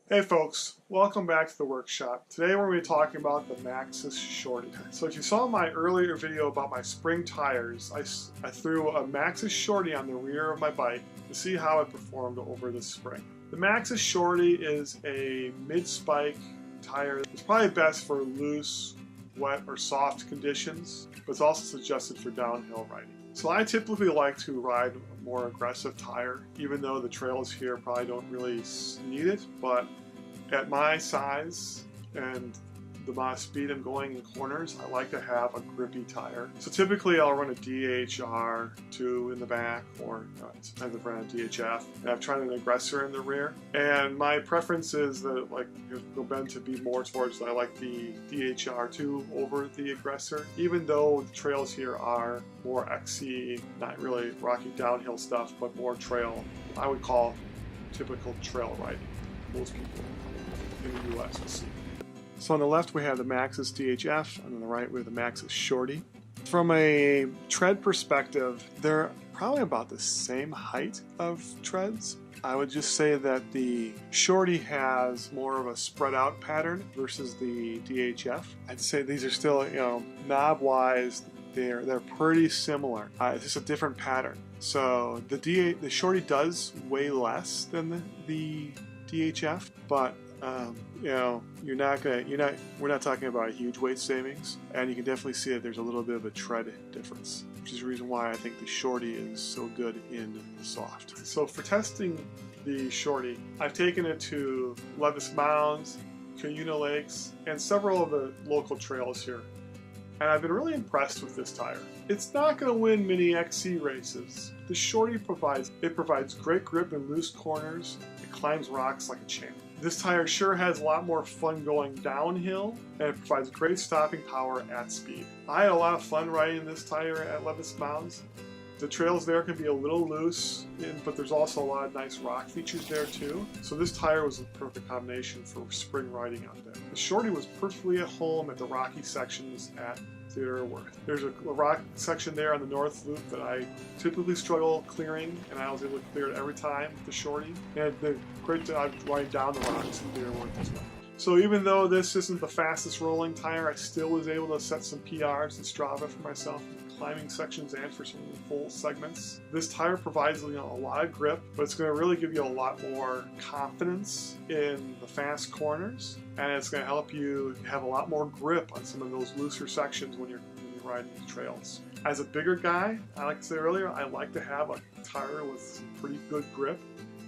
Hey folks, welcome back to the workshop. Today we're going to be talking about the Maxxis Shorty. So if you saw my earlier video about my spring tires, I threw a Maxxis Shorty on the rear of my bike to see how it performed over the spring. The Maxxis Shorty is a mid-spike tire. It's probably best for loose, wet, or soft conditions, but it's also suggested for downhill riding. So I typically like to ride a more aggressive tire, even though the trails here probably don't really need it, but at my size and the amount of speed I'm going in corners, I like to have a grippy tire. So typically I'll run a DHR2 in the back, or sometimes I've run a DHF, and I've tried an aggressor in the rear. And my preference is that go bend to be more towards, I like the DHR2 over the aggressor, even though the trails here are more XC, not really rocky downhill stuff, but more trail, I would call typical trail riding. Most people in the US will see. So on the left we have the Maxxis DHF, and on the right we have the Maxxis Shorty. From a tread perspective, they're probably about the same height of treads. I would just say that the Shorty has more of a spread out pattern versus the DHF. I'd say these are still, knob wise, they're pretty similar. It's just a different pattern. So the Shorty does weigh less than the DHF, but we're not talking about a huge weight savings, and you can definitely see that there's a little bit of a tread difference, which is the reason why I think the Shorty is so good in the soft. So for testing the Shorty, I've taken it to Levis Mounds, Cuyuna Lakes, and several of the local trails here. And I've been really impressed with this tire. It's not going to win many XC races. The Shorty provides great grip in loose corners. It climbs rocks like a champ. This tire sure has a lot more fun going downhill, and it provides great stopping power at speed. I had a lot of fun riding this tire at Levis Mounds. The trails there can be a little loose, but there's also a lot of nice rock features there too. So this tire was a perfect combination for spring riding out there. The Shorty was perfectly at home at the rocky sections at Theodore Worth. There's a rock section there on the north loop that I typically struggle clearing, and I was able to clear it every time with the Shorty. And the great job riding down the rocks in Theodore Worth as well. So even though this isn't the fastest rolling tire, I still was able to set some PRs in Strava for myself, climbing sections and for some full segments. This tire provides a lot of grip, but it's going to really give you a lot more confidence in the fast corners, and it's going to help you have a lot more grip on some of those looser sections when you're riding the trails. As a bigger guy, like I said earlier, I like to have a tire with some pretty good grip.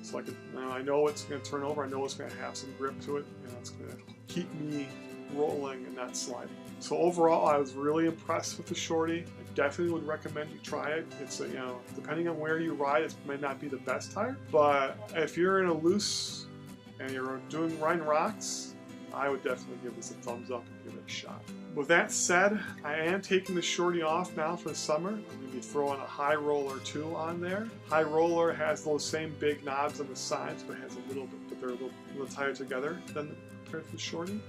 So I know it's going to turn over, I know it's going to have some grip to it, and it's going to keep me rolling and not sliding. So overall, I was really impressed with the Shorty. I definitely would recommend you try it. It's depending on where you ride, it may not be the best tire, but if you're in a loose and you're riding rocks, I would definitely give this a thumbs up and give it a shot. With that said, I am taking the Shorty off now for the summer. I'm going to be throwing a High Roller 2 on there. High Roller has those same big knobs on the sides, but has they're a little tighter together than compared to the Shorty.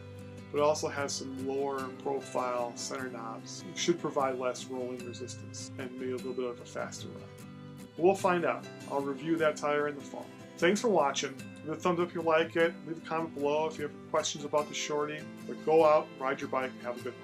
But it also has some lower profile center knobs. It should provide less rolling resistance and maybe a little bit of a faster ride. We'll find out. I'll review that tire in the fall. Thanks for watching. Give it a thumbs up if you like it. Leave a comment below if you have questions about the Shorty. But go out, ride your bike, and have a good one.